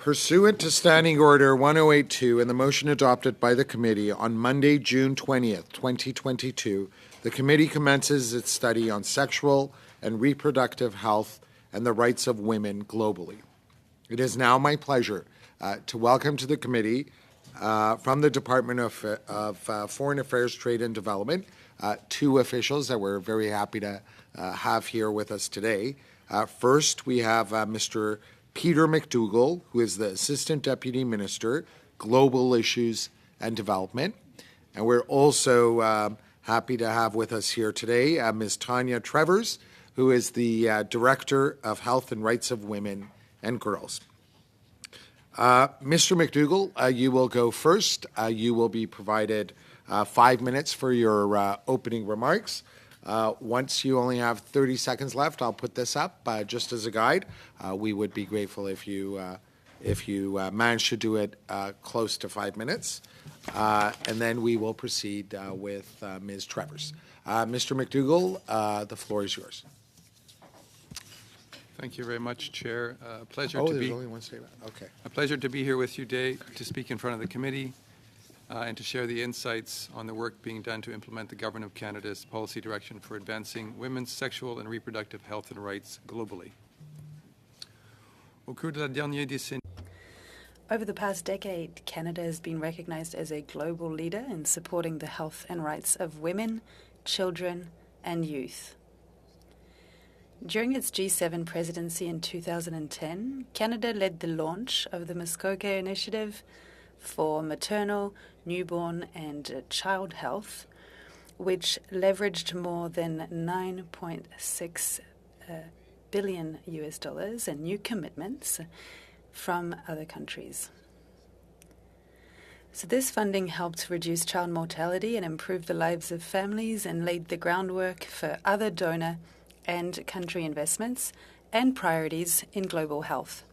Pursuant to Standing Order 1082 and the motion adopted by the committee on Monday, June 20th, 2022, the committee commences its study on sexual and reproductive health and the rights of women globally. It is now my pleasure to welcome to the committee from the Department of Foreign Affairs, Trade and Development, two officials that we're very happy to have here with us today. First, we have Mr. Peter McDougall, who is the Assistant Deputy Minister, Global Issues and Development. And we're also happy to have with us here today Ms. Tanya Trevors, who is the Director of Health and Rights of Women and Girls. Mr. McDougall, you will go first. You will be provided 5 minutes for your opening remarks. Once you only have 30 seconds left, I'll put this up just as a guide. We would be grateful if you manage to do it close to 5 minutes. And then we will proceed with Ms. Trevors. Mr. McDougall, the floor is yours. Thank you very much, Chair. A pleasure there's only one statement. Okay. A pleasure to be here with you today to speak in front of the committee and to share the insights on the work being done to implement the Government of Canada's policy direction for advancing women's sexual and reproductive health and rights globally. Over the past decade, Canada has been recognized as a global leader in supporting the health and rights of women, children, and youth. During its G7 presidency in 2010, Canada led the launch of the Muskoka Initiative for maternal, newborn, and child health, which leveraged more than $9.6 billion in new commitments from other countries. So this funding helped reduce child mortality and improve the lives of families and laid the groundwork for other donor and country investments and priorities in global health.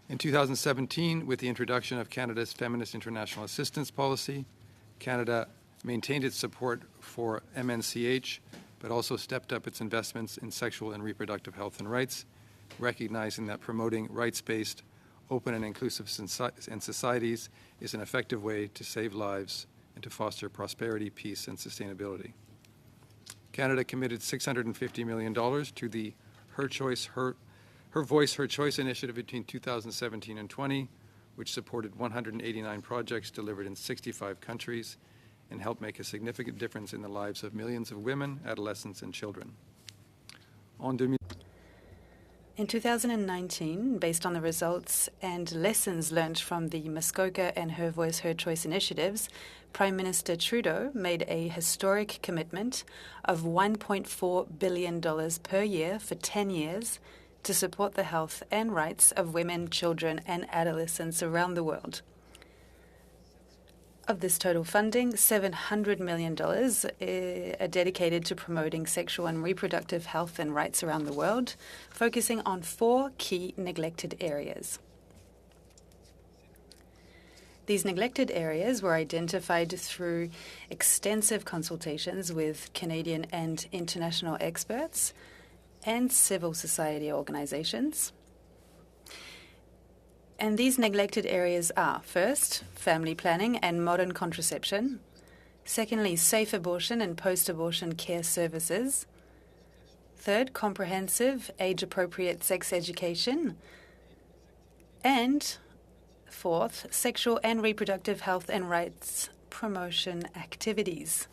In 2017, with the introduction of Canada's Feminist International Assistance Policy, Canada maintained its support for MNCH, but also stepped up its investments in sexual and reproductive health and rights, recognizing that promoting rights-based, open and inclusive societies is an effective way to save lives and to foster prosperity, peace, and sustainability. Canada committed $650 million to the Her Voice, Her Choice initiative between 2017 and 20, which supported 189 projects delivered in 65 countries and helped make a significant difference in the lives of millions of women, adolescents, and children. In 2019, based on the results and lessons learned from the Muskoka and Her Voice, Her Choice initiatives, Prime Minister Trudeau made a historic commitment of $1.4 billion per year for 10 years to support the health and rights of women, children, and adolescents around the world. Of this total funding, $700 million are dedicated to promoting sexual and reproductive health and rights around the world, focusing on 4 key neglected areas. These neglected areas were identified through extensive consultations with Canadian and international experts and civil society organizations. And these neglected areas are, first, family planning and modern contraception. Secondly, safe abortion and post-abortion care services. Third, comprehensive, age-appropriate sex education. And fourth, sexual and reproductive health and rights promotion activities.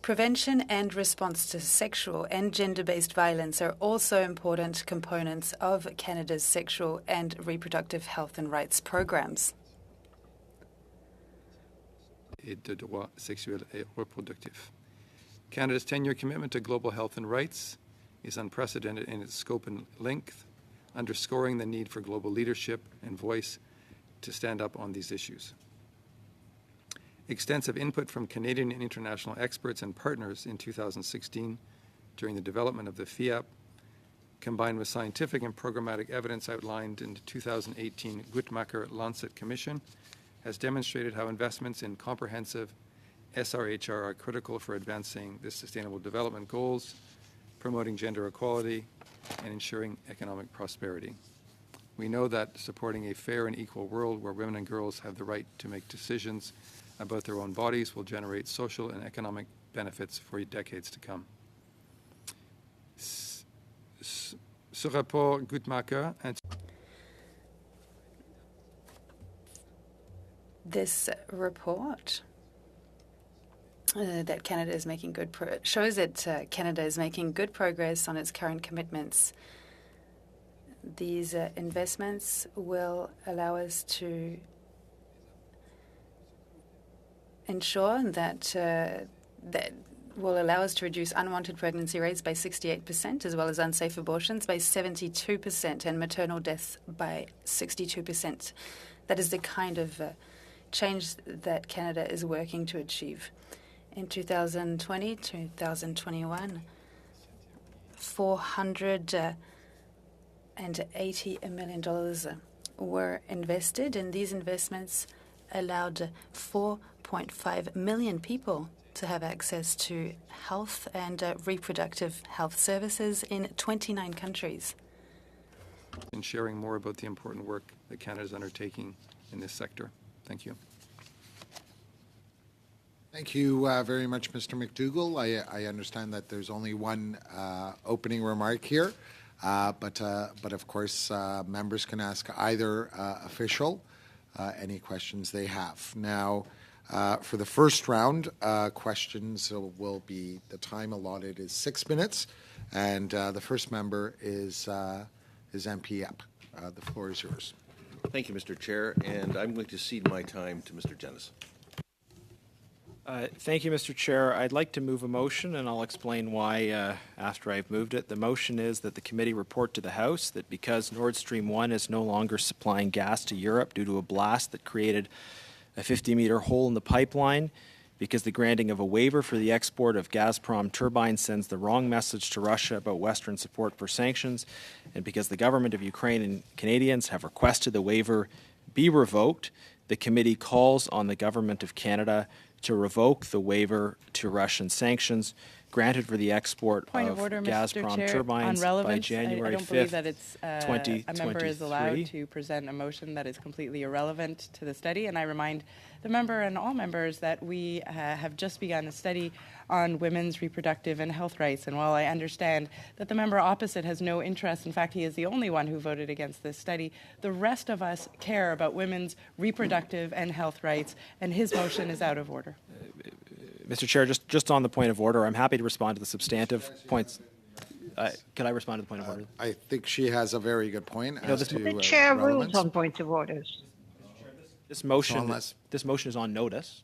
Prevention and response to sexual and gender-based violence are also important components of Canada's sexual and reproductive health and rights programs. Et de droits sexuels et reproductifs. Canada's 10-year commitment to global health and rights is unprecedented in its scope and length, underscoring the need for global leadership and voice to stand up on these issues. Extensive input from Canadian and international experts and partners in 2016 during the development of the FAAE, combined with scientific and programmatic evidence outlined in the 2018 Guttmacher-Lancet Commission, has demonstrated how investments in comprehensive SRHR are critical for advancing the Sustainable Development Goals, promoting gender equality, and ensuring economic prosperity. We know that supporting a fair and equal world where women and girls have the right to make decisions about their own bodies will generate social and economic benefits for decades to come. Ce rapport Guttmacher. This report that Canada is making shows that Canada is making good progress on its current commitments. These investments will allow us to ensure that will allow us to reduce unwanted pregnancy rates by 68%, as well as unsafe abortions by 72%, and maternal deaths by 62%. That is the kind of change that Canada is working to achieve. In 2020, 2021, $480 million were invested, and these investments allowed 4.5 million people to have access to health and reproductive health services in 29 countries. And sharing more about the important work that Canada is undertaking in this sector. Thank you. Thank you very much, Mr. McDougall. I understand that there's only one opening remark here, but of course members can ask either official any questions they have. Now, for the first round, questions will be, the time allotted is 6 minutes, and the first member is MP Epp. The floor is yours. Thank you, Mr. Chair, and I'm going to cede my time to Mr. Jennings. Thank you, Mr. Chair. I'd like to move a motion, and I'll explain why after I've moved it. The motion is that the committee report to the House that because Nord Stream 1 is no longer supplying gas to Europe due to a blast that created a 50-meter hole in the pipeline, because the granting of a waiver for the export of Gazprom turbines sends the wrong message to Russia about Western support for sanctions, and because the government of Ukraine and Canadians have requested the waiver be revoked, the committee calls on the government of Canada to revoke the waiver to Russian sanctions granted for the export of order, Gazprom turbines by January 5th, I don't believe that it's 2023. a member is allowed to present a motion that is completely irrelevant to the study. And I remind the member and all members that we have just begun a study on women's reproductive and health rights. And while I understand that the member opposite has no interest, in fact, he is the only one who voted against this study, the rest of us care about women's reproductive and health rights, and his motion is out of order. Mr. Chair, just on the point of order, I'm happy to respond to the substantive points. Could I respond to the point of order? I think she has a very good point as to the chair relevance. rules on points of orders. This motion is on notice.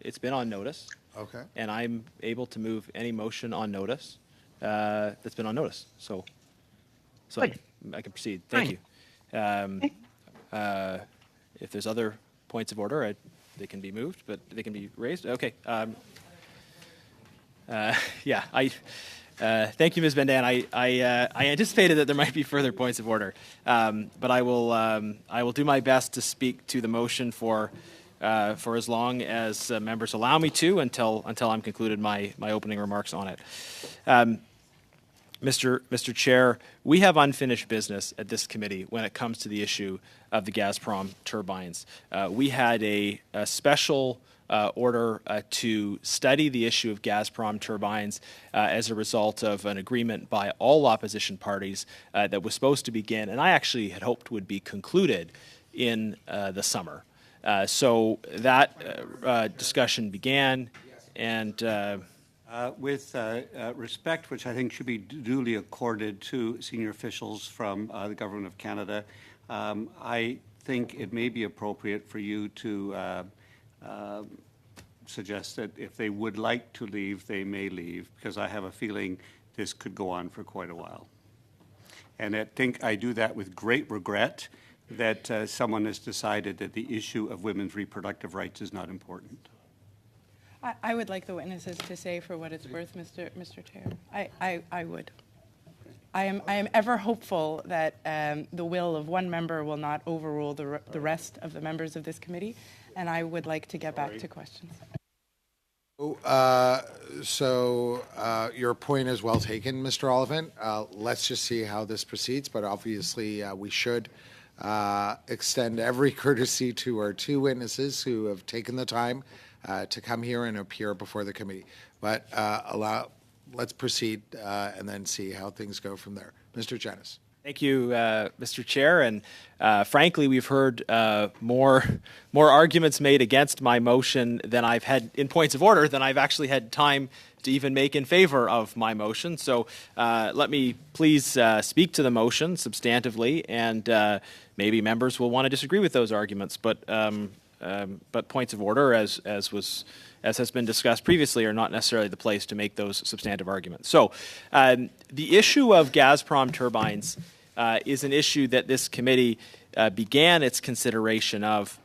It's been on notice. Okay. And I'm able to move any motion on notice that's been on notice. So I can proceed. Thank you. If there's other points of order, they can be moved, but they can be raised. Okay. Thank you, Ms. Bendan. I anticipated that there might be further points of order, but I will do my best to speak to the motion for as long as members allow me to until I'm concluded my opening remarks on it. Mr. Chair, we have unfinished business at this committee when it comes to the issue of the Gazprom turbines. We had a special order to study the issue of Gazprom turbines as a result of an agreement by all opposition parties that was supposed to begin, and I actually had hoped would be concluded in the summer. So that discussion began, and with respect, which I think should be duly accorded to senior officials from the Government of Canada, I think it may be appropriate for you to suggest that if they would like to leave, they may leave, because I have a feeling this could go on for quite a while. And I think I do that with great regret that someone has decided that the issue of women's reproductive rights is not important. I would like the witnesses to say, for what it's worth, Mr. Chair. I would. I am ever hopeful that the will of one member will not overrule the rest of the members of this committee, and I would like to get back to questions. Your point is well taken, Mr. Oliphant. Let's just see how this proceeds, but obviously we should extend every courtesy to our two witnesses who have taken the time to come here and appear before the committee. But let's proceed and then see how things go from there. Mr. Janis. Thank you, Mr. Chair. And frankly, we've heard more arguments made against my motion than I've had in points of order than I've actually had time to even make in favor of my motion. So let me please speak to the motion substantively, and maybe members will want to disagree with those arguments. But points of order, as has been discussed previously, are not necessarily the place to make those substantive arguments. So the issue of Gazprom turbines is an issue that this committee began its consideration of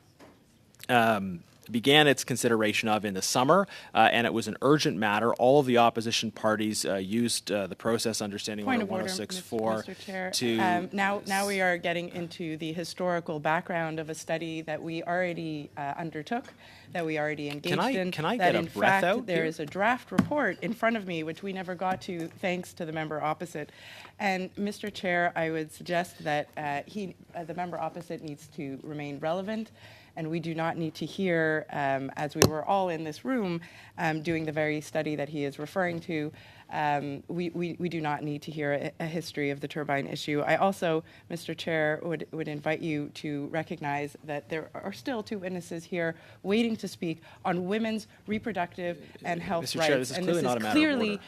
in the summer, and it was an urgent matter. All of the opposition parties used the process understanding Point order of order, 1064 Mr. Chair. to Now we are getting into the historical background of a study that we already undertook, that we already engaged in. Can I that get a in breath fact, out there here? is a draft report in front of me, which we never got to, thanks to the member opposite. And Mr. Chair, I would suggest that the member opposite needs to remain relevant, and we do not need to hear, as we were all in this room doing the very study that he is referring to, we do not need to hear a history of the turbine issue. I also, Mr. Chair, would invite you to recognize that there are still two witnesses here waiting to speak on women's reproductive and health Mr. rights. Chair, this is clearly not a matter of order.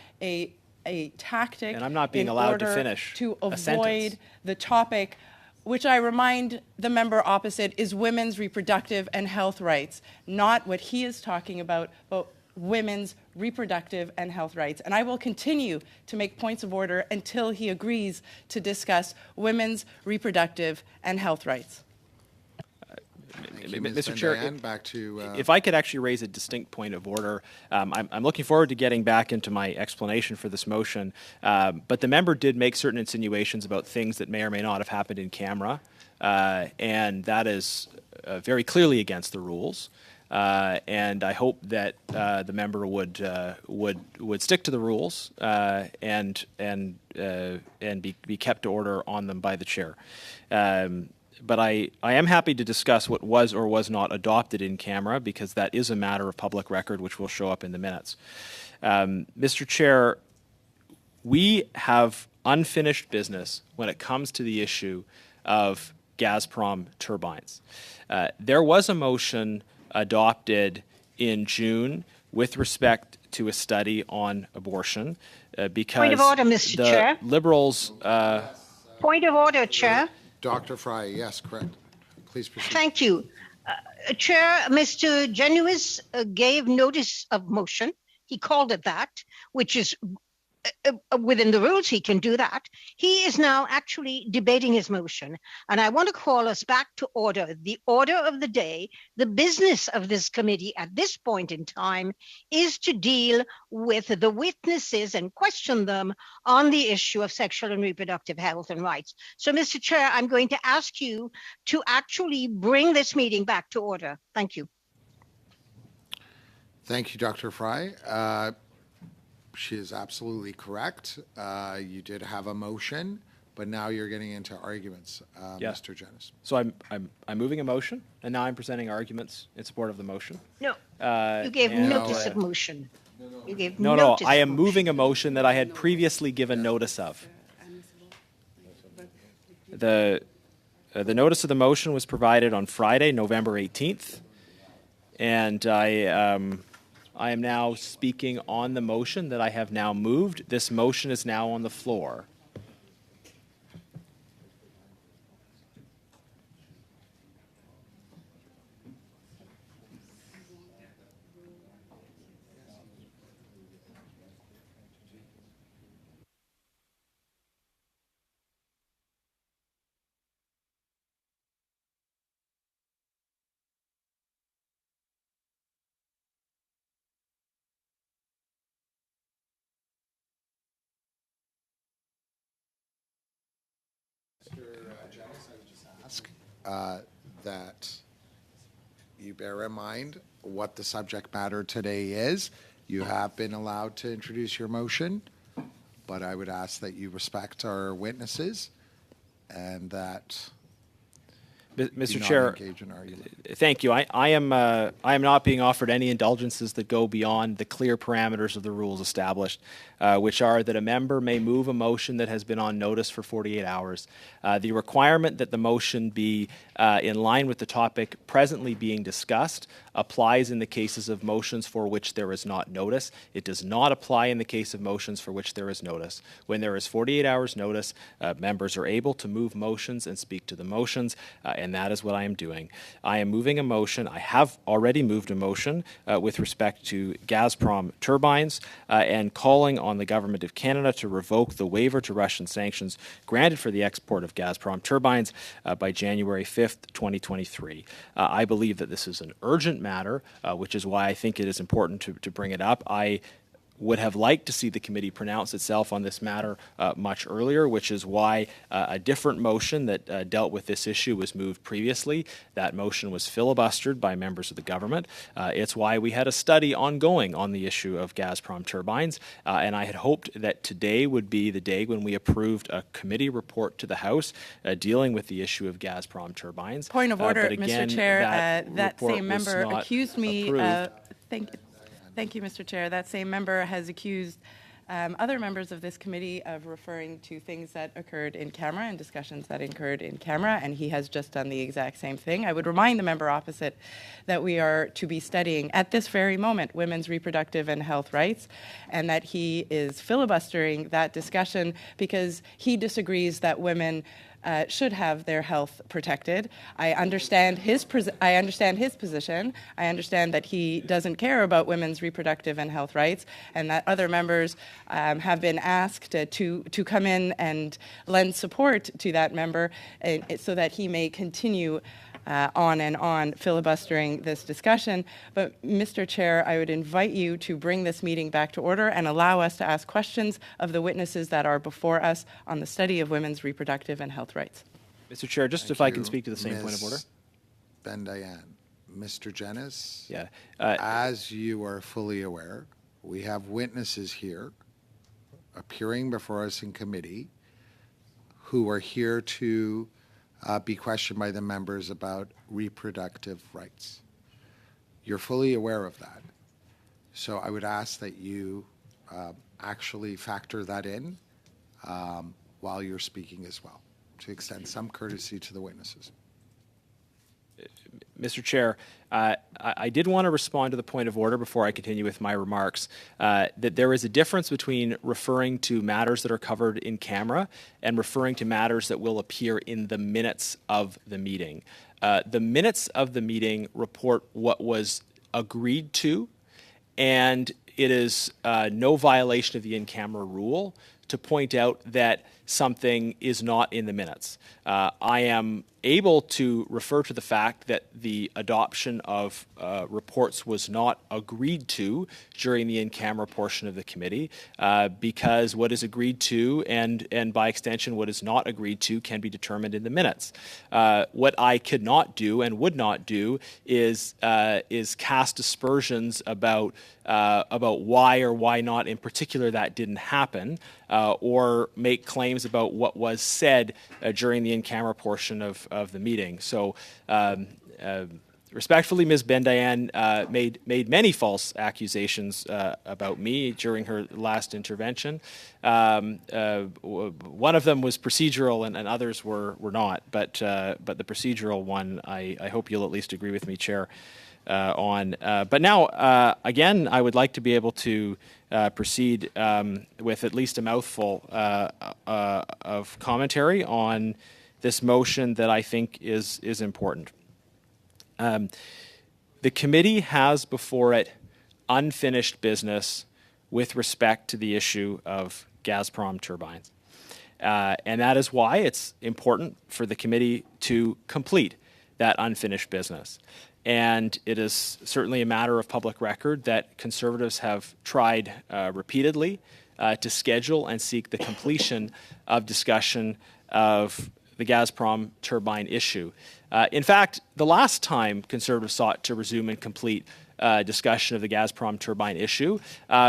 A tactic, And I'm not being in allowed to order finish to a sentence. avoid the topic, which I remind the member opposite is women's reproductive and health rights, not what he is talking about, but women's reproductive and health rights. And I will continue to make points of order until he agrees to discuss women's reproductive and health rights. Thank you, Mr. Ms. Chair, Van Daen. Back to if I could actually raise a distinct point of order, I'm looking forward to getting back into my explanation for this motion, but the member did make certain insinuations about things that may or may not have happened in camera, and that is very clearly against the rules. And I hope that the member would stick to the rules and be kept to order on them by the chair. But I am happy to discuss what was or was not adopted in camera, because that is a matter of public record which will show up in the minutes. Mr. Chair, we have unfinished business when it comes to the issue of Gazprom turbines. There was a motion adopted in June with respect to a study on abortion because Point of order, Mr. the Chair. Liberals... Point of order, Chair. Dr. Fry. Yes, correct. Please proceed. Thank you. Chair, Mr. Genuis gave notice of motion. He called it that, which is within the rules. He can do that. He is now actually debating his motion. And I want to call us back to order. The order of the day, the business of this committee at this point in time is to deal with the witnesses and question them on the issue of sexual and reproductive health and rights. So, Mr. Chair, I'm going to ask you to actually bring this meeting back to order. Thank you. Thank you, Dr. Fry. She is absolutely correct. You did have a motion, but now you're getting into arguments, Mr. Janis. So I'm moving a motion, and now I'm presenting arguments in support of the motion. No, you gave notice of motion. You gave notice I am of motion. moving a motion that I had previously given notice of. The notice of the motion was provided on Friday, November 18th, and I am now speaking on the motion that I have now moved. This motion is now on the floor. That you bear in mind what the subject matter today is, You have been allowed to introduce your motion, but I would ask that you respect our witnesses and that Mr. do not Chair, engage in argument. thank you. I am not being offered any indulgences that go beyond the clear parameters of the rules established, which are that a member may move a motion that has been on notice for 48 hours. The requirement that the motion be in line with the topic presently being discussed applies in the cases of motions for which there is not notice. It does not apply in the case of motions for which there is notice. When there is 48 hours notice, members are able to move motions and speak to the motions, and that is what I am doing. I am moving a motion. I have already moved a motion with respect to Gazprom turbines and calling on the Government of Canada to revoke the waiver to Russian sanctions granted for the export of Gazprom turbines by January 5th, 2023. I believe that this is an urgent matter, which is why I think it is important to bring it up. I would have liked to see the committee pronounce itself on this matter much earlier, which is why a different motion that dealt with this issue was moved previously. That motion was filibustered by members of the government. It's why we had a study ongoing on the issue of Gazprom turbines, and I had hoped that today would be the day when we approved a committee report to the House dealing with the issue of Gazprom turbines. Point of order, but again, Mr. Chair. That report same was member not accused me. approved. Thank you, Mr. Chair. That same member has accused other members of this committee of referring to things that occurred in camera and discussions that occurred in camera, and he has just done the exact same thing. I would remind the member opposite that we are to be studying at this very moment women's reproductive and health rights, and that he is filibustering that discussion because he disagrees that women should have their health protected. I understand his position. I understand that he doesn't care about women's reproductive and health rights, and that other members have been asked to come in and lend support to that member so that he may continue on and on filibustering this discussion. But, Mr. Chair, I would invite you to bring this meeting back to order and allow us to ask questions of the witnesses that are before us on the study of women's reproductive and health rights. Mr. Chair, just if I can speak to the same point of order. Ben-Diane. Mr. Jennis, Yeah. as you are fully aware, we have witnesses here appearing before us in committee who are here to be questioned by the members about reproductive rights. You're fully aware of that. So I would ask that you actually factor that in while you're speaking as well, to extend some courtesy to the witnesses. Mr. Chair, I did want to respond to the point of order before I continue with my remarks, that there is a difference between referring to matters that are covered in camera and referring to matters that will appear in the minutes of the meeting. The minutes of the meeting report what was agreed to, and it is no violation of the in-camera rule to point out that something is not in the minutes. I am able to refer to the fact that the adoption of reports was not agreed to during the in-camera portion of the committee because what is agreed to and by extension what is not agreed to can be determined in the minutes. What I could not do and would not do is cast aspersions about why or why not in particular that didn't happen or make claims about what was said during the in-camera portion of the meeting. So respectfully, Ms. Ben-Diane made many false accusations about me during her last intervention. One of them was procedural and others were not, but the procedural one I hope you'll at least agree with me, Chair, on. But now, again, I would like to be able to proceed with at least a mouthful of commentary on this motion that I think is important. The committee has before it unfinished business with respect to the issue of Gazprom turbines. And that is why it's important for the committee to complete that unfinished business. And it is certainly a matter of public record that Conservatives have tried repeatedly to schedule and seek the completion of discussion of the Gazprom turbine issue. In fact, the last time Conservatives sought to resume and complete discussion of the Gazprom turbine issue,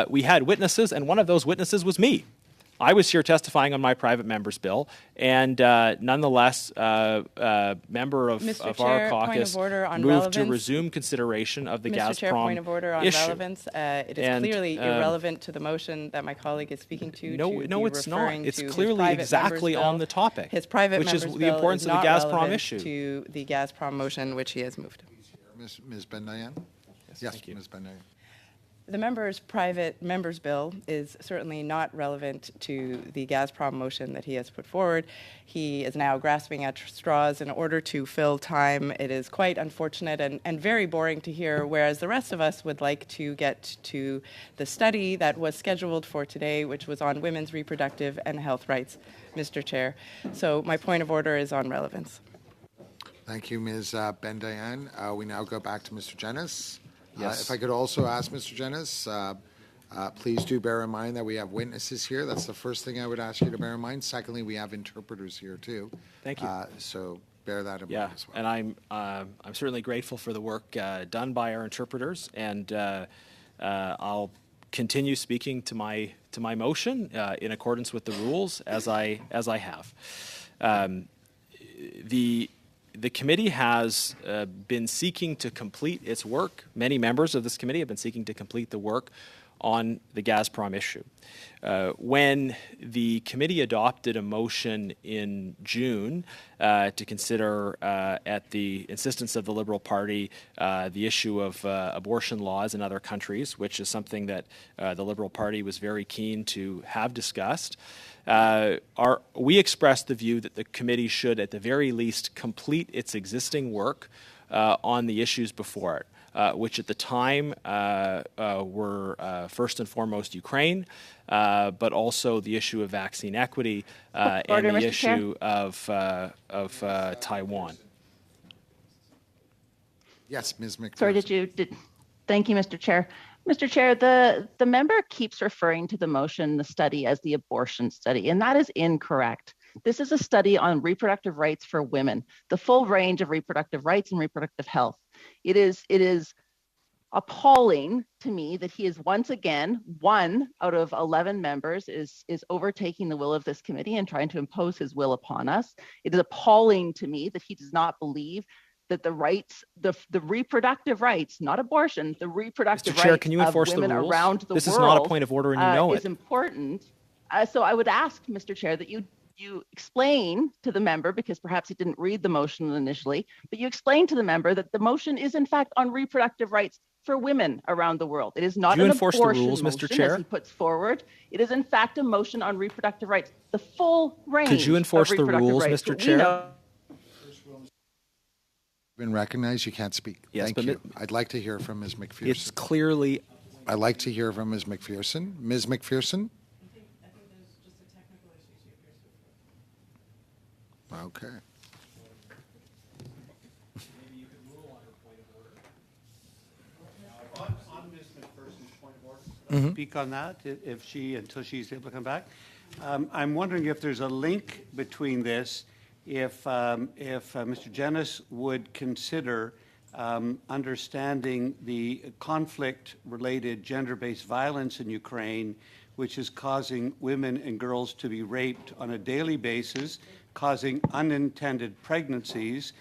we had witnesses, and one of those witnesses was me. I was here testifying on my private member's bill, and nonetheless, a member of Mr. our Chair, caucus point of order on moved relevance. to resume consideration of the Mr. Gazprom Chair, point of order on issue. relevance. It is clearly irrelevant to the motion that my colleague is speaking to. No, it's not. referring It's to his clearly private exactly member's on bill. the topic, His private which is member's the bill importance is of the not Gazprom relevant issue. to the Gazprom motion, which he has moved. Ms. Ben-Dayan? Yes, thank you. Ms. Ben-Dayan. The member's private member's bill is certainly not relevant to the Gazprom motion that he has put forward. He is now grasping at straws in order to fill time. It is quite unfortunate and very boring to hear, whereas the rest of us would like to get to the study that was scheduled for today, which was on women's reproductive and health rights, Mr. Chair. So my point of order is on relevance. Thank you, Ms. Ben-Dayan. We now go back to Mr. Jennis. Yes. If I could also ask Mr. Jennis, please do bear in mind that we have witnesses here. That's the first thing I would ask you to bear in mind. Secondly, we have interpreters here too. Thank you. So bear that in Yeah, mind as well. and I'm certainly grateful for the work done by our interpreters, and I'll continue speaking to my motion in accordance with the rules as I have. The committee has been seeking to complete its work. Many members of this committee have been seeking to complete the work on the Gazprom issue. When the committee adopted a motion in June to consider, at the insistence of the Liberal Party, the issue of abortion laws in other countries, which is something that the Liberal Party was very keen to have discussed, we expressed the view that the committee should, at the very least, complete its existing work on the issues before it. Which at the time were first and foremost Ukraine, but also the issue of vaccine equity and the Mr. issue of Taiwan. Yes, Ms. McPherson. Sorry, thank you, Mr. Chair. Mr. Chair, the member keeps referring to the motion, the study, as the abortion study, and that is incorrect. This is a study on reproductive rights for women, the full range of reproductive rights and reproductive health. It is appalling to me that he is once again, 1 out of 11 members is overtaking the will of this committee and trying to impose his will upon us. It is appalling to me that he does not believe that the rights, the reproductive rights, not abortion, the reproductive Mr. Chair, rights can you of enforce women the rules? around the world. This is not a point of order, and you know is important. So I would ask, Mr. Chair, that you explain to the member, because perhaps he didn't read the motion initially, but you explain to the member that the motion is in fact on reproductive rights for women around the world. It is not an abortion rules, motion, Mr. Chair? as he puts forward. It is in fact a motion on reproductive rights, the full range. Could you enforce of the reproductive rules, rights. Mr. But we Chair? know- Been recognized. You can't speak. Yes, Thank but you. I'd like to hear from Ms. McPherson. It's clearly. I'd like to hear from Ms. McPherson. Ms. McPherson? Okay. On Ms. McPherson's point of order, speak on that until she's able to come back. I'm wondering if there's a link between this, if Mr. Jennis would consider understanding the conflict-related gender-based violence in Ukraine, which is causing women and girls to be raped on a daily basis, causing unintended pregnancies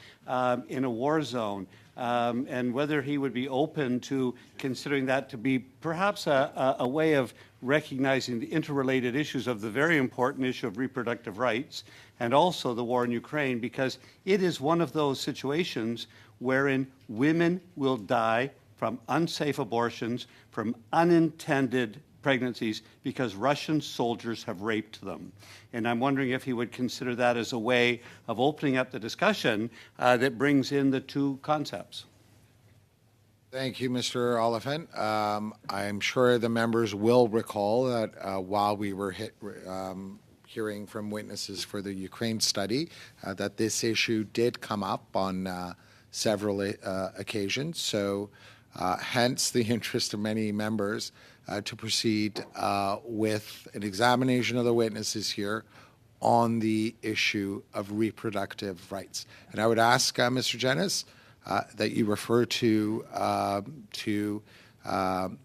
in a war zone, and whether he would be open to considering that to be perhaps a way of recognizing the interrelated issues of the very important issue of reproductive rights and also the war in Ukraine, because it is one of those situations wherein women will die from unsafe abortions, from unintended pregnancies, because Russian soldiers have raped them. And I'm wondering if he would consider that as a way of opening up the discussion that brings in the two concepts. Thank you, Mr. Oliphant. I'm sure the members will recall that while we were hearing from witnesses for the Ukraine study, that this issue did come up on several occasions. So hence the interest of many members to proceed with an examination of the witnesses here on the issue of reproductive rights. And I would ask Mr. Jennis that you refer to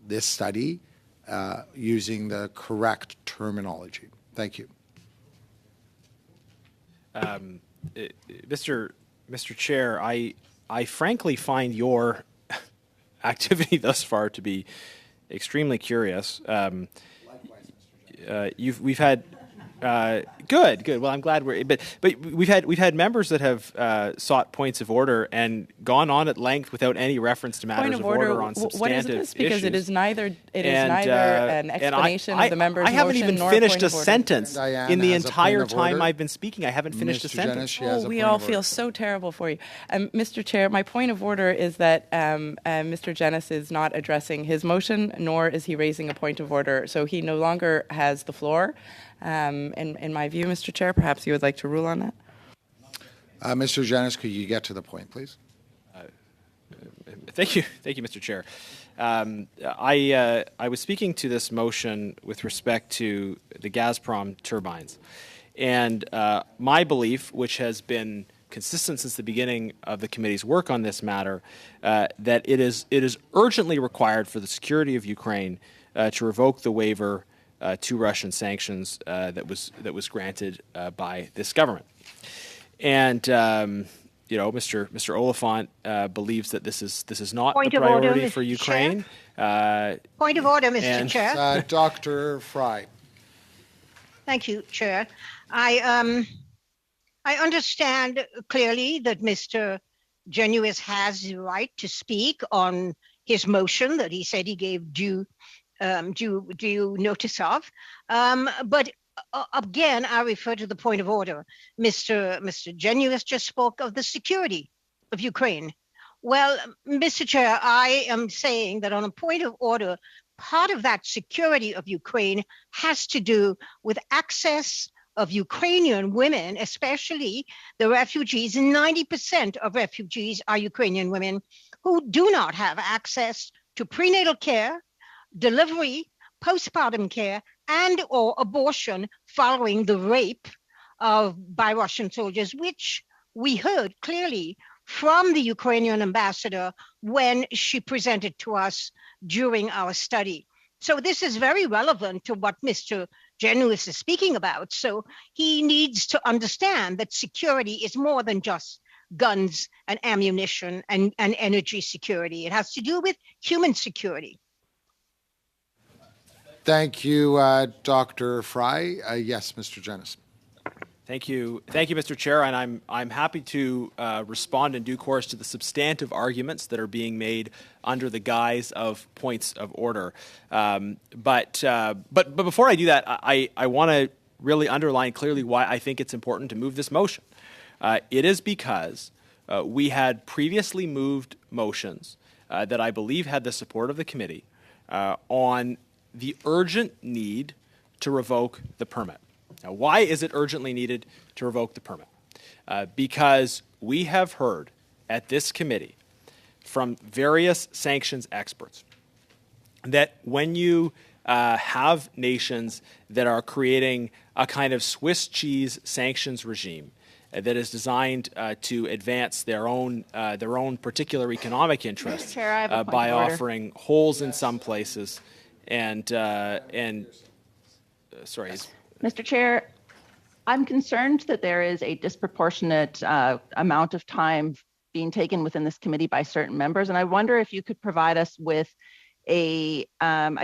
this study using the correct terminology. Thank you. Mr. Chair, I frankly find your activity thus far to be extremely curious. Likewise, Mr. Jennis. We've had good. Well, I'm glad but we've had members that have sought points of order and gone on at length without any reference to matters of order on substantive what is this? Because issues. it is neither an explanation of the member's motion. I haven't even nor finished a a point of order. sentence Diane in the has a entire point of time order. I've been speaking. I haven't finished a Mr. Jennis, sentence. she has a We point all of feel order. so terrible for you. Mr. Chair, my point of order is that Mr. Jennis is not addressing his motion, nor is he raising a point of order. So he no longer has the floor. In my view, Mr. Chair, perhaps you would like to rule on that? Mr. Jennis, could you get to the point, please? Thank you, Mr. Chair. I was speaking to this motion with respect to the Gazprom turbines, and my belief, which has been consistent since the beginning of the committee's work on this matter, that it is urgently required for the security of Ukraine to revoke the waiver to Russian sanctions that was granted by this government. And Mr. Oliphant believes that this is not Point the of order, priority Mr. for Ukraine. Point of order, Mr. Chair. Dr. Fry. Thank you, Chair. I understand clearly that Mr. Genuis has the right to speak on his motion that he said he gave due notice of. But again, I refer to the point of order. Mr. Genuis just spoke of the security of Ukraine. Well, Mr. Chair, I am saying that on a point of order, part of that security of Ukraine has to do with access of Ukrainian women, especially the refugees. 90% of refugees are Ukrainian women who do not have access to prenatal care, delivery, postpartum care, and or abortion following the rape by Russian soldiers, which we heard clearly from the Ukrainian ambassador when she presented to us during our study. So this is very relevant to what Mr. Genuis is speaking about. So he needs to understand that security is more than just guns and ammunition and energy security. It has to do with human security. Thank you, Dr. Fry. Yes, Mr. Jennis. Thank you, Mr. Chair, and I'm happy to respond in due course to the substantive arguments that are being made under the guise of points of order. But before I do that, I want to really underline clearly why I think it's important to move this motion. It is because we had previously moved motions that I believe had the support of the committee on the urgent need to revoke the permit. Now, why is it urgently needed to revoke the permit? Because we have heard at this committee from various sanctions experts that when you have nations that are creating a kind of Swiss cheese sanctions regime that is designed to advance their own particular economic interests Chair, I have a point by of order. offering holes in some places sorry. Mr. Chair, I'm concerned that there is a disproportionate amount of time being taken within this committee by certain members, and I wonder if you could provide us with a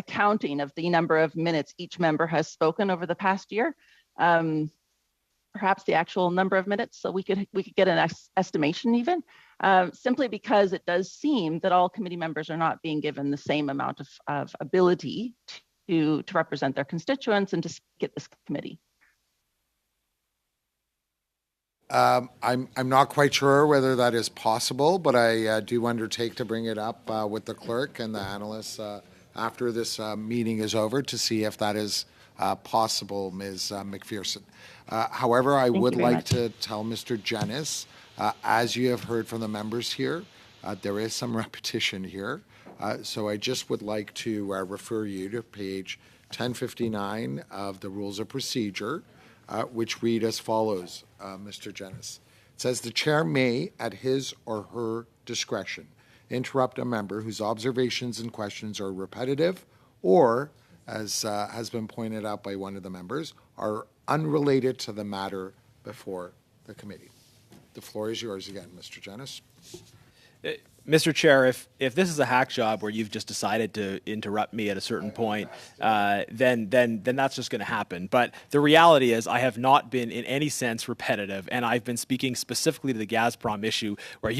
counting of the number of minutes each member has spoken over the past year, perhaps the actual number of minutes, so we could get an estimation even, simply because it does seem that all committee members are not being given the same amount of ability to represent their constituents and to speak at this committee. I'm not quite sure whether that is possible, but I do undertake to bring it up with the clerk and the analysts after this meeting is over to see if that is possible, Ms. McPherson. However, I would like to tell Mr. Jennis, as you have heard from the members here, there is some repetition here. So I just would like to refer you to page 1059 of the Rules of Procedure, which read as follows, Mr. Jennis. It says the chair may, at his or her discretion, interrupt a member whose observations and questions are repetitive or, as has been pointed out by one of the members, are unrelated to the matter before the committee. The floor is yours again, Mr. Jennis. Mr. Chair, if this is a hack job where you've just decided to interrupt me at a certain point, then that's just going to happen. But the reality is I have not been in any sense repetitive, and I've been speaking specifically to the Gazprom issue, where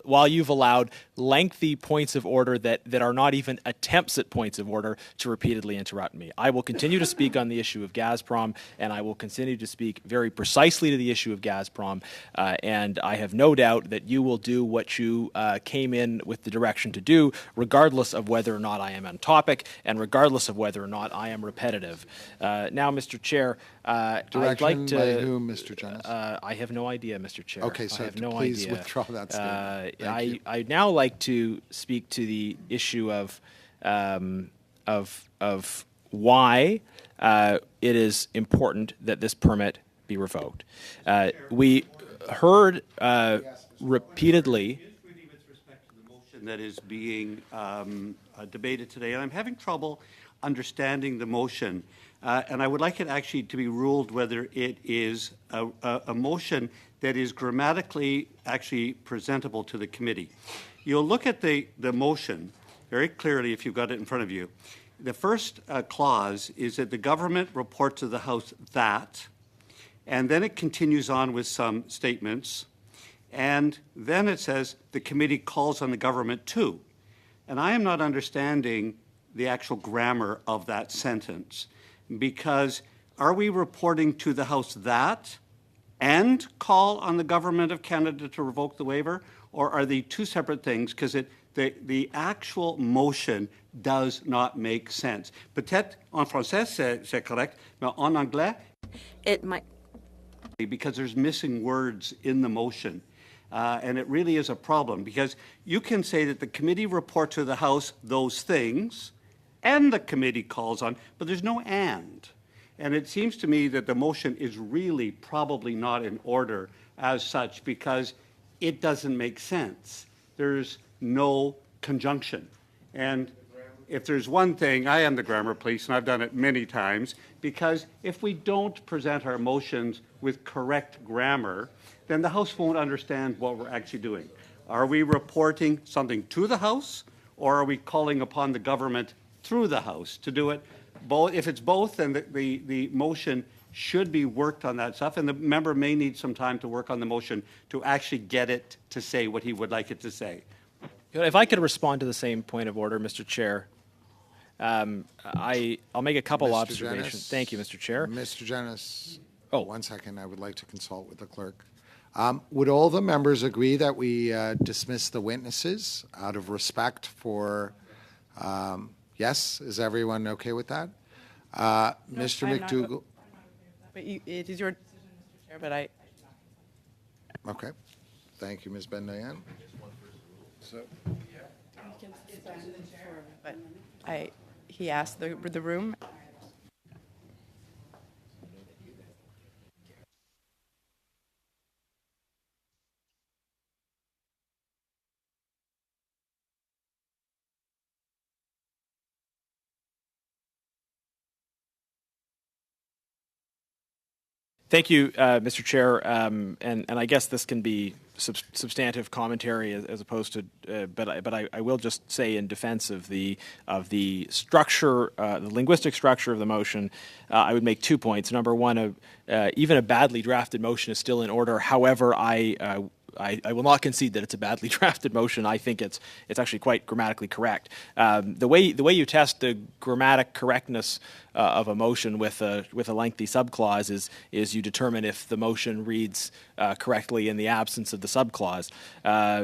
while you've allowed lengthy points of order that are not even attempts at points of order to repeatedly interrupt me. I will continue to speak on the issue of Gazprom, and I will continue to speak very precisely to the issue of Gazprom, and I have no doubt that you will do what you came in with the direction to do, regardless of whether or not I am on topic and regardless of whether or not I am repetitive. Now, Mr. Chair, I'd like to... by whom, Mr. Jennis? I have no idea, Mr. Chair. Okay, so I have no please idea. withdraw that statement. I'd now like to speak to the issue of why it is important that this permit be revoked. We heard repeatedly that is being debated today, and I'm having trouble understanding the motion. And I would like it actually to be ruled whether it is a motion that is grammatically actually presentable to the committee. You'll look at the motion very clearly if you've got it in front of you. The first clause is that the government report to the House that, and then it continues on with some statements. And then it says the committee calls on the government to. And I am not understanding the actual grammar of that sentence, because are we reporting to the House that and call on the government of Canada to revoke the waiver, or are they two separate things? Because the actual motion does not make sense. Peut-être en français c'est correct, mais en anglais it might, because there's missing words in the motion. And it really is a problem, because you can say that the committee report to the House those things and the committee calls on, but there's no and. And it seems to me that the motion is really probably not in order as such, because it doesn't make sense. There's no conjunction. And if there's one thing, I am the grammar police, and I've done it many times, because if we don't present our motions with correct grammar, then the House won't understand what we're actually doing. Are we reporting something to the House, or are we calling upon the government through the House to do it? Both. If it's both, then the motion should be worked on that stuff, and the member may need some time to work on the motion to actually get it to say what he would like it to say. If I could respond to the same point of order, Mr. Chair. I'll make a couple observations. Jennis? Thank you, Mr. Chair. Mr. Jennis, Oh. 1 second. I would like to consult with the clerk. Would all the members agree that we dismiss the witnesses out of respect for, yes, is everyone okay with that? Mr. I'm not. McDougall? But it is your decision, Mr. Chair, but I... Okay. Thank you, Ms. Ben-Dayan. But he asked the room. Thank you, Mr. Chair, and I guess this can be substantive commentary as opposed to, but I will just say in defense of the structure, the linguistic structure of the motion, I would make 2 points. Number one, even a badly drafted motion is still in order. However, I will not concede that it's a badly drafted motion. I think it's actually quite grammatically correct. The way you test the grammatic correctness of a motion with a lengthy subclause is you determine if the motion reads correctly in the absence of the subclause.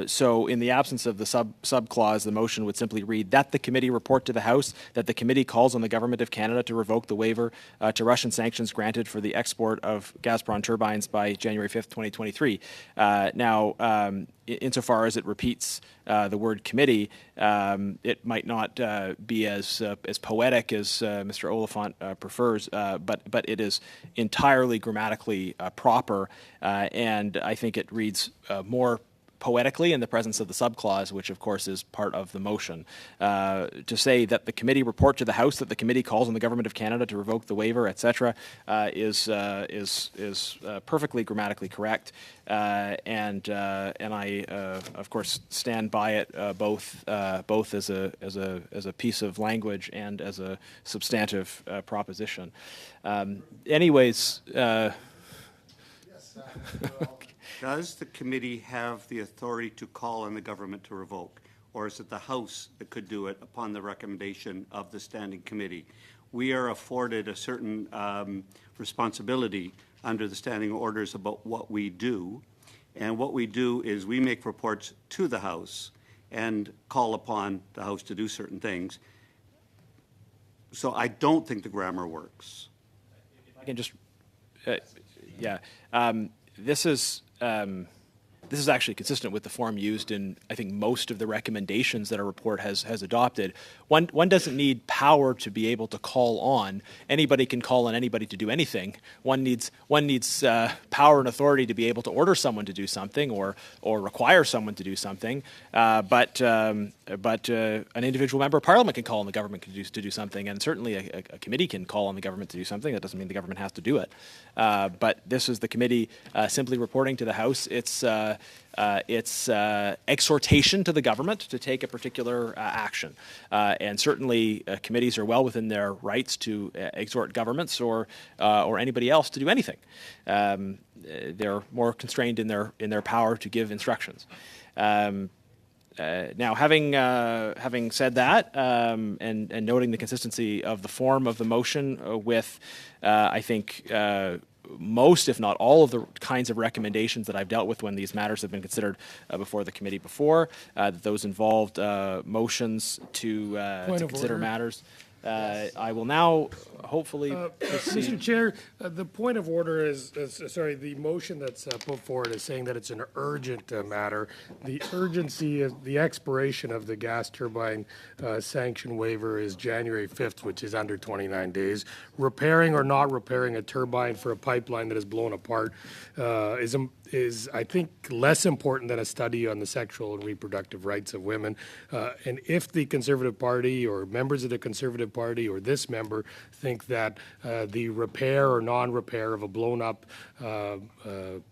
So in the absence of the subclause, the motion would simply read that the committee report to the House that the committee calls on the government of Canada to revoke the waiver to Russian sanctions granted for the export of Gazprom turbines by January 5th, 2023. Now, Now, insofar as it repeats the word committee, it might not be as poetic as Mr. Oliphant prefers, but it is entirely grammatically proper, and I think it reads more poetically in the presence of the subclause, which of course is part of the motion. To say that the committee report to the House that the committee calls on the Government of Canada to revoke the waiver, etc., is perfectly grammatically correct, and I of course stand by it both as a piece of language and as a substantive proposition. Anyways. Does the committee have the authority to call on the government to revoke, or is it the House that could do it upon the recommendation of the standing committee? We are afforded a certain responsibility under the standing orders about what we do, and what we do is we make reports to the House and call upon the House to do certain things. So I don't think the grammar works. If I can just, this is actually consistent with the form used in, I think, most of the recommendations that our report has adopted. One doesn't need power to be able to call on. Anybody can call on anybody to do anything. One needs power and authority to be able to order someone to do something or require someone to do something. But an individual member of Parliament can call on the government to do something, and certainly a committee can call on the government to do something. That doesn't mean the government has to do it. But this is the committee simply reporting to the House its exhortation to the government to take a particular action. And certainly committees are well within their rights to exhort governments or anybody else to do anything. They're more constrained in their power to give instructions. Now, having said that, and noting the consistency of the form of the motion with, I think, most, if not all, of the kinds of recommendations that I've dealt with when these matters have been considered before the committee before, those involved motions to consider matters. I will now hopefully proceed. Mr. Chair, the point of order is the motion that's put forward is saying that it's an urgent matter. The urgency of the expiration of the gas turbine sanction waiver is January 5th, which is under 29 days. Repairing or not repairing a turbine for a pipeline that is blown apart is, I think, less important than a study on the sexual and reproductive rights of women. And if the Conservative Party or members of the Conservative Party or this member think that the repair or non-repair of a blown-up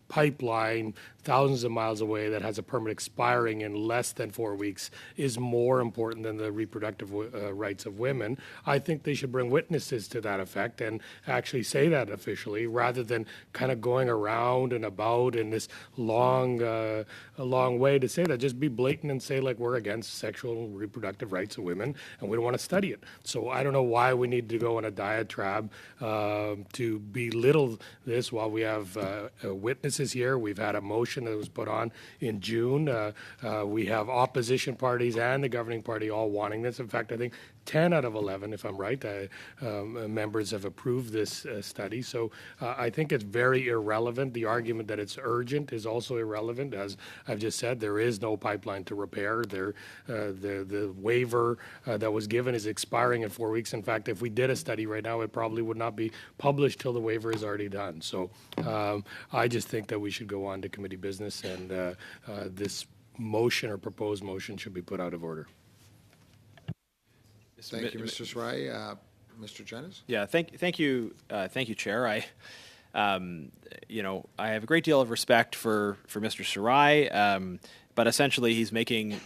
pipeline thousands of miles away that has a permit expiring in less than 4 weeks is more important than the reproductive rights of women, I think they should bring witnesses to that effect and actually say that officially, rather than kind of going around and about in this long way to say that. Just be blatant and say, like, we're against sexual and reproductive rights of women and we don't want to study it. So I don't know why we need to go on a diatribe to belittle this while we have witnesses here. We've had a motion that was put on in June. We have opposition parties and the governing party all wanting this. In fact, I think 10 out of 11, if I'm right, members have approved this study. So I think it's very irrelevant. The argument that it's urgent is also irrelevant. As I've just said, there is no pipeline to repair. The waiver that was given is expiring in 4 weeks. In fact, if we did a study right now, it probably would not be published till the waiver is already done. So I just think that we should go on to committee business, and this motion or proposed motion should be put out of order. Thank you, Mr. Sarai. Mr. Jennings? Yeah, thank you, Chair. I have a great deal of respect for Mr. Sarai, but essentially he's making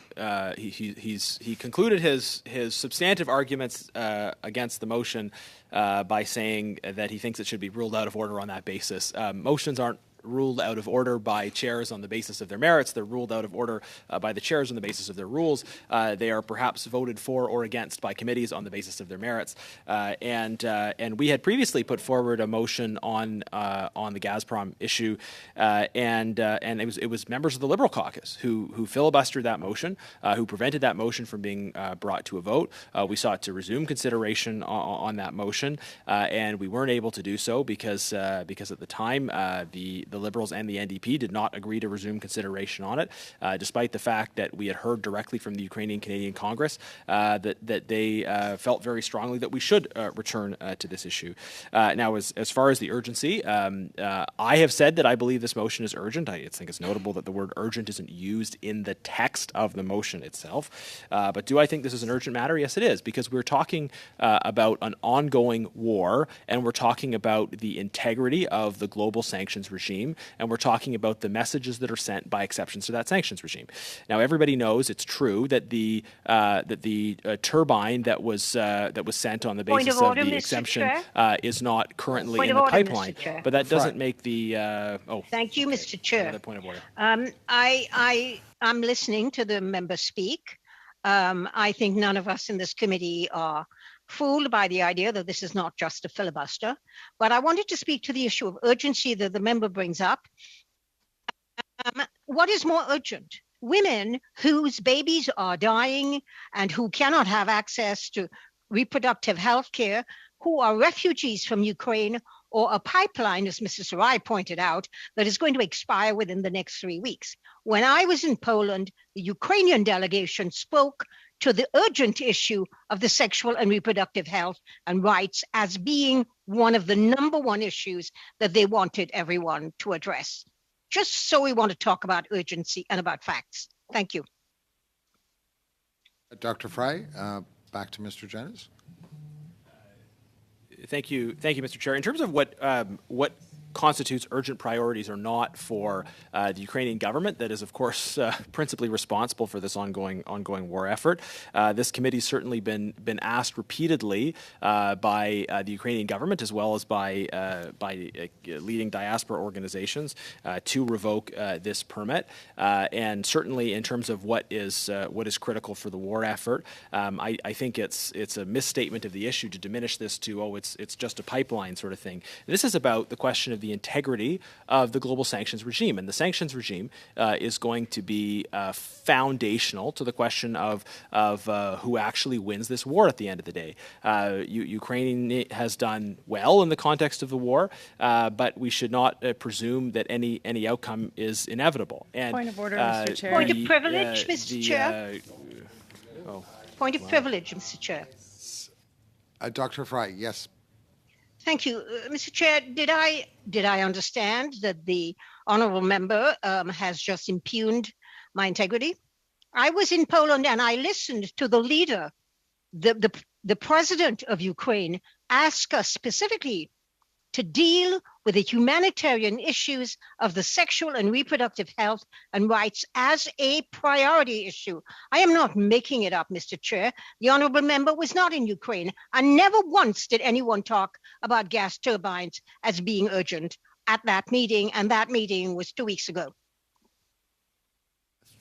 he concluded his substantive arguments against the motion by saying that he thinks it should be ruled out of order on that basis. Motions aren't ruled out of order by chairs on the basis of their merits. They're ruled out of order by the chairs on the basis of their rules. They are perhaps voted for or against by committees on the basis of their merits. And we had previously put forward a motion on the Gazprom issue, and it was members of the Liberal caucus who filibustered that motion, who prevented that motion from being brought to a vote. We sought to resume consideration on that motion, and we weren't able to do so because at the time the the Liberals and the NDP did not agree to resume consideration on it, despite the fact that we had heard directly from the Ukrainian Canadian Congress that they felt very strongly that we should return to this issue. Now, as far as the urgency, I have said that I believe this motion is urgent. I think it's notable that the word urgent isn't used in the text of the motion itself. But do I think this is an urgent matter? Yes, it is, because we're talking about an ongoing war, and we're talking about the integrity of the global sanctions regime, and we're talking about the messages that are sent by exceptions to that sanctions regime. Now, everybody knows it's true that the turbine that was sent on the basis of the exemption is not currently in the pipeline, but that doesn't make the Thank you, Mr. Chair. Another point of order. I'm listening to the member speak. I think none of us in this committee are fooled by the idea that this is not just a filibuster. But I wanted to speak to the issue of urgency that the member brings up. What is more urgent? Women whose babies are dying and who cannot have access to reproductive health care, who are refugees from Ukraine, or a pipeline, as Mrs. Sarai pointed out, that is going to expire within the next 3 weeks. When I was in Poland, the Ukrainian delegation spoke to the urgent issue of the sexual and reproductive health and rights as being one of the number one issues that they wanted everyone to address. Just so we want to talk about urgency and about facts. Thank you. Dr. Fry, back to Mr. Jennings. Thank you, Mr. Chair. In terms of what constitutes urgent priorities or not for the Ukrainian government, that is, of course, principally responsible for this ongoing war effort. This committee's certainly been asked repeatedly by the Ukrainian government, as well as by leading diaspora organizations, to revoke this permit. And certainly, in terms of what is critical for the war effort, I think it's a misstatement of the issue to diminish this to it's just a pipeline sort of thing. This is about the question of the integrity of the global sanctions regime. And the sanctions regime is going to be foundational to the question of who actually wins this war at the end of the day. Ukraine has done well in the context of the war, but we should not presume that any outcome is inevitable. And, point of order, Mr. Chair. Point of privilege, Mr. Chair. Point of privilege, Mr. Chair. Dr. Fry, yes. Thank you. Mr. Chair, did I understand that the honourable member has just impugned my integrity? I was in Poland and I listened to the leader, the president of Ukraine, ask us specifically to deal with the humanitarian issues of the sexual and reproductive health and rights as a priority issue. I am not making it up, Mr. Chair. The honourable member was not in Ukraine, and never once did anyone talk about gas turbines as being urgent at that meeting, and that meeting was 2 weeks ago.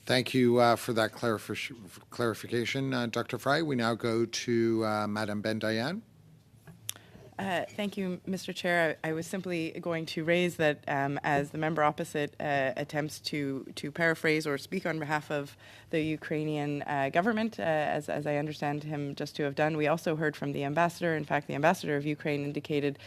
Thank you for that clarification, Dr. Fry. We now go to Madam Ben-Dayan. Thank you, Mr. Chair. I was simply going to raise that as the member opposite attempts to paraphrase or speak on behalf of the Ukrainian government, as I understand him just to have done, we also heard from the ambassador. In fact, the ambassador of Ukraine indicated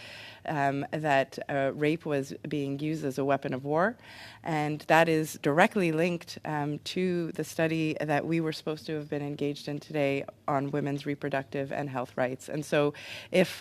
that rape was being used as a weapon of war, and that is directly linked to the study that we were supposed to have been engaged in today on women's reproductive and health rights. And so if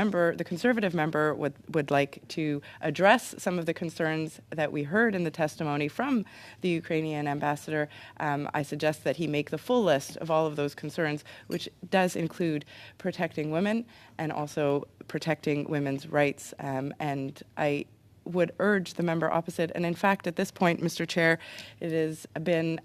the Conservative member would like to address some of the concerns that we heard in the testimony from the Ukrainian ambassador, I suggest that he make the full list of all of those concerns, which does include protecting women and also protecting women's rights. And I would urge the member opposite, and in fact, at this point, Mr. Chair, it has been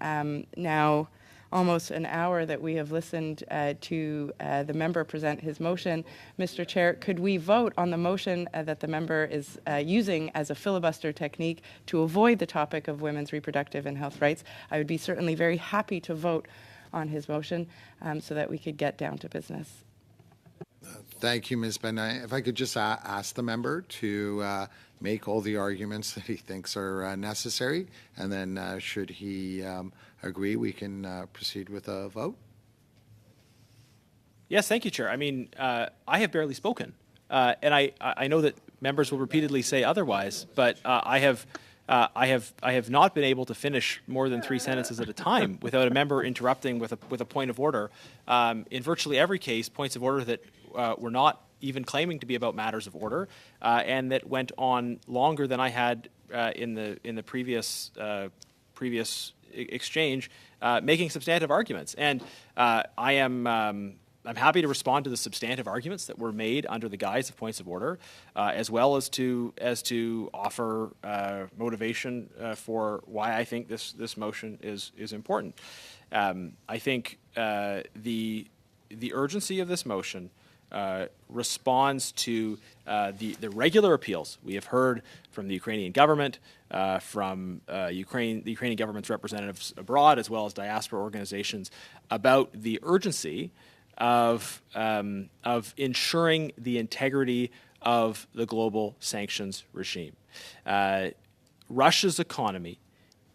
now almost an hour that we have listened to the member present his motion. Mr. Chair, could we vote on the motion that the member is using as a filibuster technique to avoid the topic of women's reproductive and health rights? I would be certainly very happy to vote on his motion so that we could get down to business. Thank you, Ms. Benay. If I could just ask the member to make all the arguments that he thinks are necessary, and then should he agree, we can proceed with a vote. Yes, thank you, Chair. I mean, I have barely spoken, and I know that members will repeatedly say otherwise, but I have not been able to finish more than 3 sentences at a time without a member interrupting with a point of order. In virtually every case, points of order that were not even claiming to be about matters of order, and that went on longer than I had in the previous exchange, making substantive arguments. And I'm happy to respond to the substantive arguments that were made under the guise of points of order, as well as to offer motivation for why I think this motion is important. I think the urgency of this motion responds to the regular appeals we have heard from the Ukrainian government, from the Ukrainian government's representatives abroad, as well as diaspora organizations, about the urgency of ensuring the integrity of the global sanctions regime. Russia's economy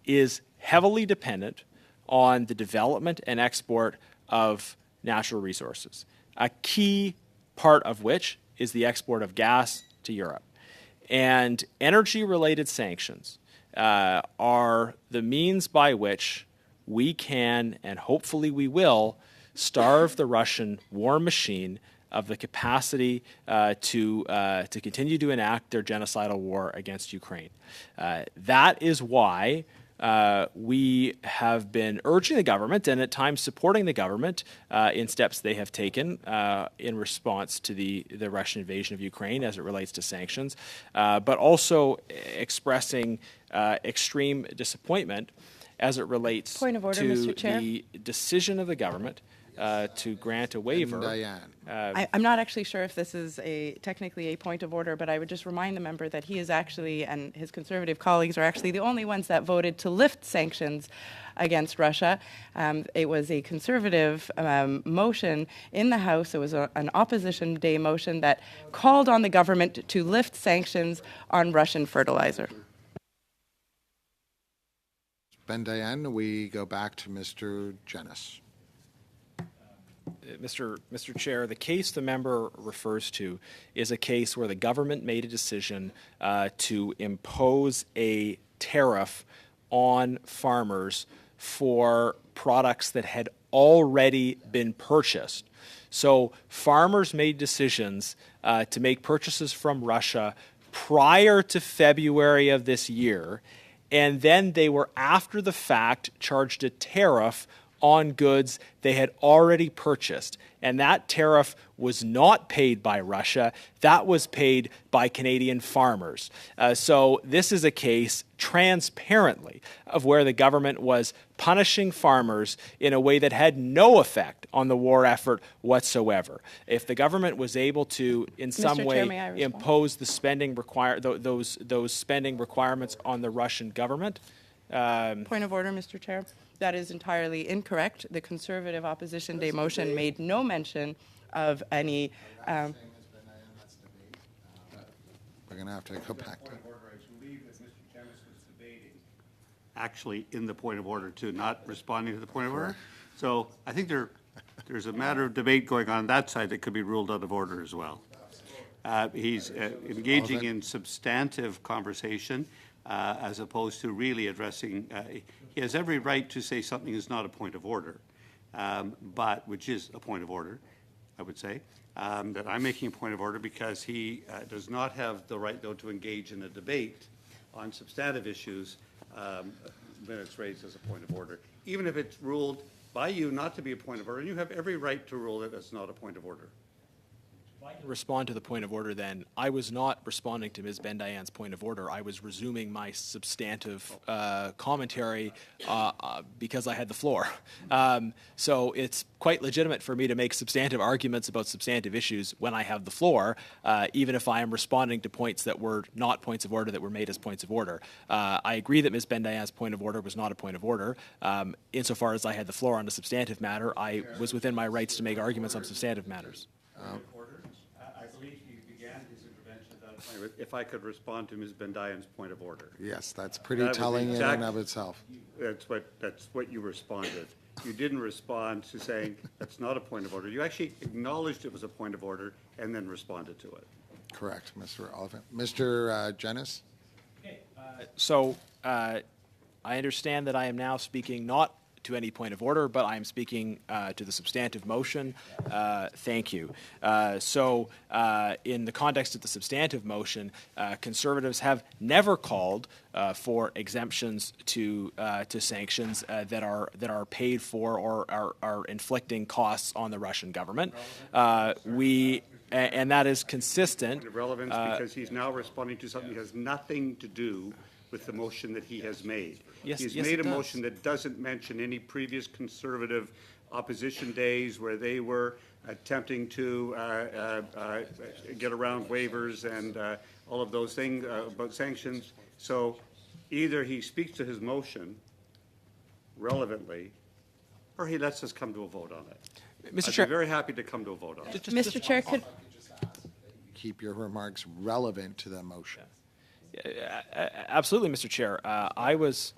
is heavily dependent on the development and export of natural resources, a key part of which is the export of gas to Europe. And energy-related sanctions are the means by which we can, and hopefully we will, starve the Russian war machine of the capacity to continue to enact their genocidal war against Ukraine. That is why we have been urging the government, and at times supporting the government in steps they have taken in response to the Russian invasion of Ukraine as it relates to sanctions, but also expressing extreme disappointment as it relates Point of order, to Mr. Chair. the decision of the government to grant a waiver. I'm not actually sure if this is technically a point of order, but I would just remind the member that he is actually, and his Conservative colleagues are actually the only ones that voted to lift sanctions against Russia. It was a Conservative motion in the House. It was an Opposition Day motion that called on the government to lift sanctions on Russian fertilizer. Ben-Dayan, we go back to Mr. Jenis. Mr. Chair, the case the member refers to is a case where the government made a decision to impose a tariff on farmers for products that had already been purchased. So farmers made decisions to make purchases from Russia prior to February of this year, and then they were, after the fact, charged a tariff on goods they had already purchased. And that tariff was not paid by Russia. That was paid by Canadian farmers. So this is a case transparently of where the government was punishing farmers in a way that had no effect on the war effort whatsoever. If the government was able to, in some way, impose the spending those spending requirements on the Russian government. Point of order, Mr. Chair. That is entirely incorrect. The Conservative Opposition Day motion made no mention of any. We're going to have to go back to it. I believe that Mr. Jenis was debating actually in the point of order too, not responding to the point of order. So I think there's a matter of debate going on that side that could be ruled out of order as well. He's engaging in substantive conversation as opposed to really addressing. He has every right to say something is not a point of order, but which is a point of order, I would say. That I'm making a point of order because he does not have the right, though, to engage in a debate on substantive issues when it's raised as a point of order, even if it's ruled by you not to be a point of order, and you have every right to rule it as not a point of order. If I can respond to the point of order, then I was not responding to Ms. Ben-Dayan's point of order. I was resuming my substantive commentary because I had the floor. So it's quite legitimate for me to make substantive arguments about substantive issues when I have the floor, even if I am responding to points that were not points of order that were made as points of order. I agree that Ms. Ben-Dayan's point of order was not a point of order. Insofar as I had the floor on a substantive matter, I was within my rights to make arguments on substantive matters. If I could respond to Ms. Ben-Dayan's point of order. Yes, that's pretty telling in and of itself. That's what you responded. You didn't respond to saying that's not a point of order. You actually acknowledged it was a point of order and then responded to it. Correct, Mr. Oliphant. Mr. Jenis? So I understand that I am now speaking not to any point of order, but I am speaking to the substantive motion. Thank you. In the context of the substantive motion, Conservatives have never called for exemptions to sanctions that are paid for or are inflicting costs on the Russian government. And that is consistent. Relevance because he's now responding to something that has nothing to do with the motion that he has made. He's made a motion that doesn't mention any previous Conservative opposition days where they were attempting to get around waivers and all of those things about sanctions. So either he speaks to his motion relevantly, or he lets us come to a vote on it. Mr. I'd Chair, be very happy to come to a vote on it. Mr. Chair, could Keep your remarks relevant to the motion. absolutely, Mr. Chair. I was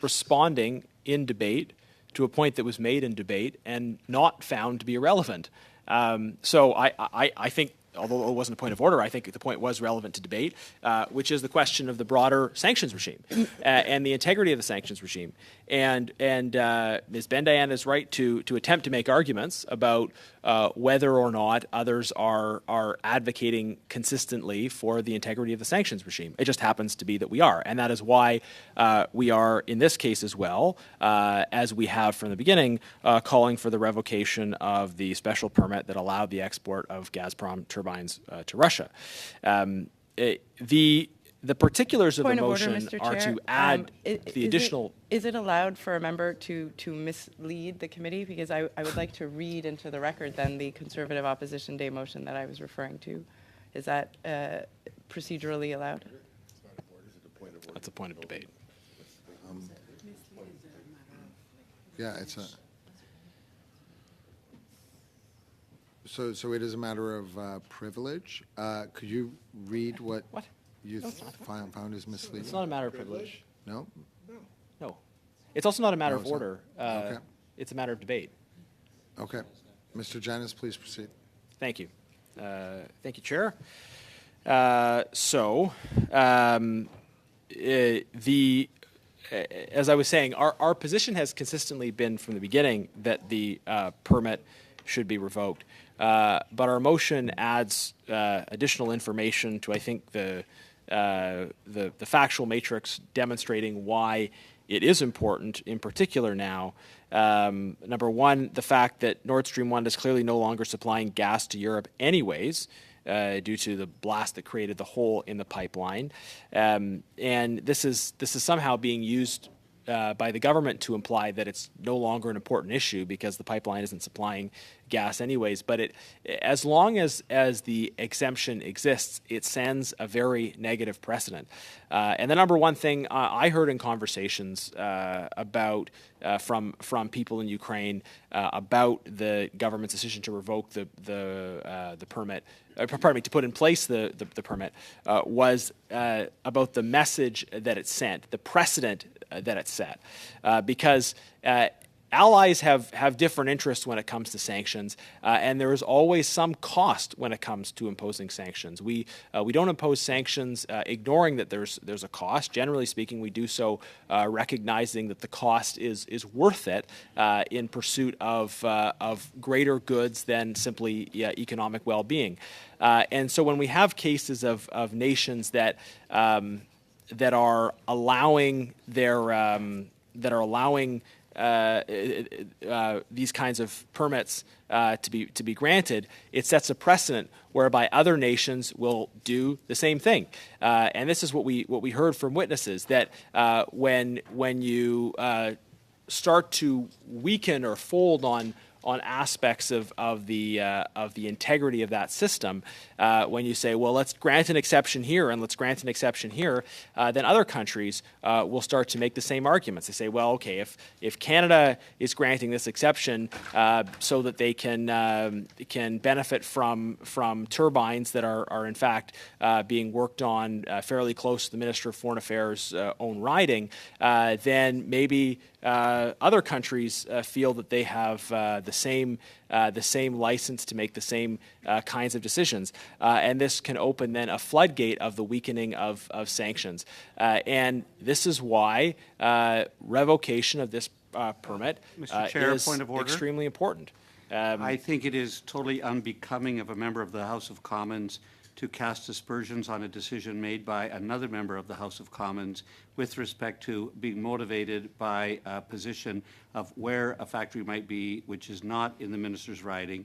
responding in debate to a point that was made in debate and not found to be irrelevant. So I think, although it wasn't a point of order, I think the point was relevant to debate, which is the question of the broader sanctions regime and the integrity of the sanctions regime. And Ms. Bendayan is right to attempt to make arguments about whether or not others are advocating consistently for the integrity of the sanctions regime. It just happens to be that we are, and that is why we are in this case as well, as we have from the beginning, calling for the revocation of the special permit that allowed the export of Gazprom turbines to Russia. The particulars of the motion are to add the additional. Is it allowed for a member to mislead the committee? Because I would like to read into the record then the Conservative Opposition Day motion that I was referring to. Is that procedurally allowed? That's a point of debate. Yeah, it's a. So it is a matter of privilege. Could you read what you found as misleading? It's not a matter of privilege. No? No. It's also not a matter of it's not. order. Okay. It's a matter of debate. Okay. Mr. Janis, please proceed. Thank you. Thank you, Chair. As I was saying, our position has consistently been from the beginning that the permit should be revoked. But our motion adds additional information to, I think, the factual matrix demonstrating why it is important, in particular now. Number one, the fact that Nord Stream 1 is clearly no longer supplying gas to Europe anyways, due to the blast that created the hole in the pipeline. And this is somehow being used by the government to imply that it's no longer an important issue because the pipeline isn't supplying gas anyways. But as long as the exemption exists, it sends a very negative precedent. And the number one thing I heard in conversations about from people in Ukraine about the government's decision to revoke the permit, to put in place the permit, was about the message that it sent, the precedent that it set, because allies have different interests when it comes to sanctions, and there is always some cost when it comes to imposing sanctions. We don't impose sanctions ignoring that there's a cost. Generally speaking, we do so recognizing that the cost is worth it in pursuit of greater goods than simply economic well-being. And so when we have cases of nations that are allowing these kinds of permits to be granted, it sets a precedent whereby other nations will do the same thing. And this is what we heard from witnesses, that when you start to weaken or fold on aspects of the integrity of that system, when you say, well, let's grant an exception here and let's grant an exception here, then other countries will start to make the same arguments. They say, well, okay, if Canada is granting this exception so that they can benefit from turbines that are in fact being worked on fairly close to the Minister of Foreign Affairs' own riding, then maybe other countries feel that they have the same license to make the same kinds of decisions. And this can open then a floodgate of the weakening of sanctions. And this is why revocation of this permit Mr. Chair, is point of order. extremely important. I think it is totally unbecoming of a member of the House of Commons to cast aspersions on a decision made by another member of the House of Commons with respect to being motivated by a position of where a factory might be, which is not in the minister's riding,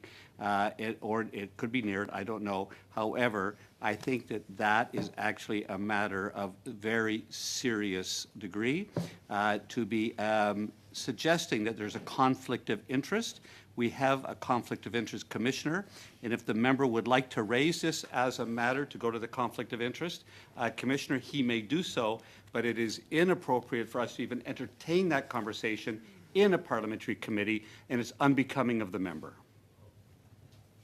or it could be near it, I don't know. However, I think that that is actually a matter of very serious degree. To be suggesting that there's a conflict of interest. We have a conflict of interest commissioner, and if the member would like to raise this as a matter to go to the conflict of interest commissioner, he may do so, but it is inappropriate for us to even entertain that conversation in a parliamentary committee, and it's unbecoming of the member.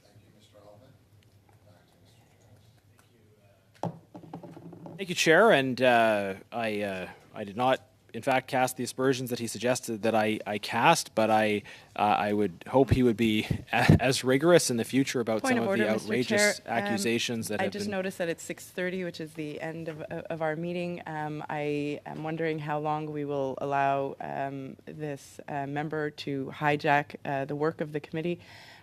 Thank you, Mr. Alvin. Back to Mr. Jones. Thank you, Chair. And I did not, in fact, cast the aspersions that he suggested that I cast, but I would hope he would be as rigorous in the future about Point some of order, the Mr. outrageous Chair. accusations that I have just been... noticed that it's 6:30, which is the end of our meeting. I am wondering how long we will allow this member to hijack the work of the committee.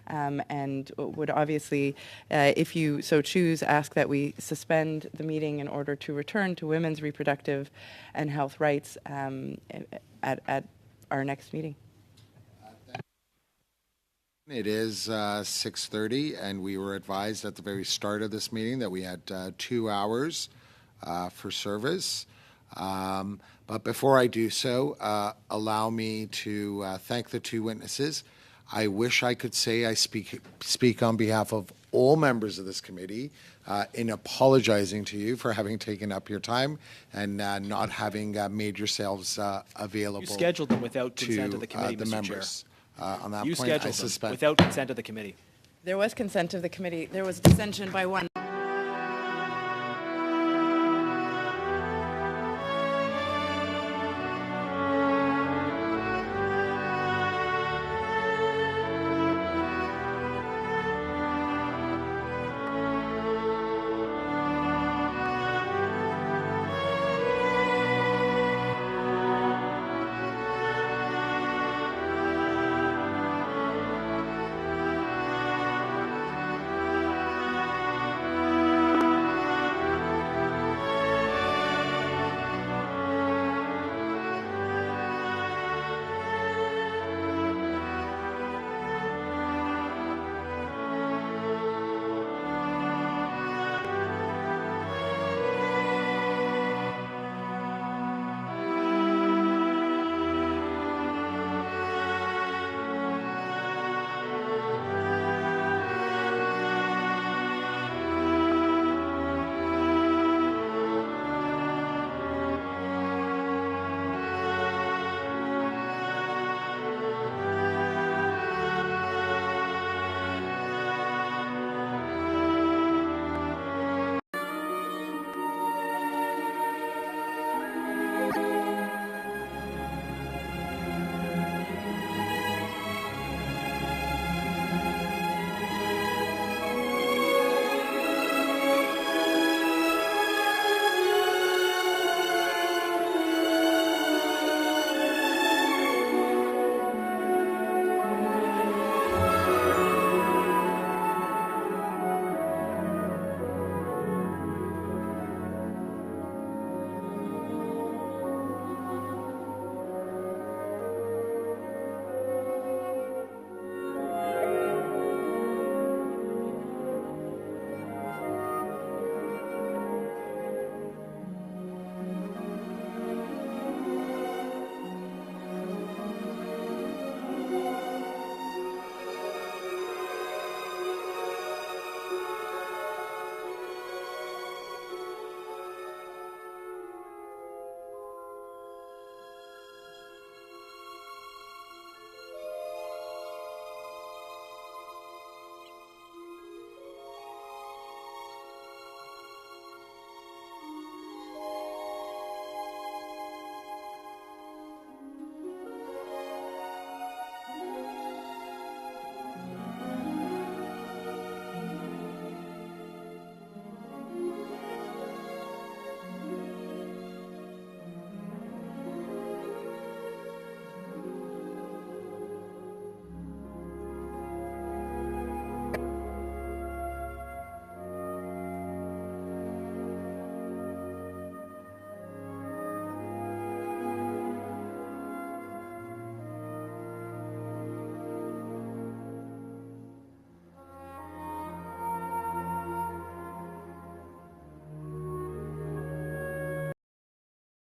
And would obviously, if you so choose, ask that we suspend the meeting in order to return to women's reproductive and health rights at our next meeting. It is 6:30, and we were advised at the very start of this meeting that we had 2 hours for service. But before I do so, allow me to thank the two witnesses. I wish I could say I speak on behalf of all members of this committee in apologizing to you for having taken up your time and not having made yourselves available. You scheduled them without consent to of the committee, the Mr. members. On that You point, I scheduled them suspect without consent of the committee. There was consent of the committee. There was dissension by one.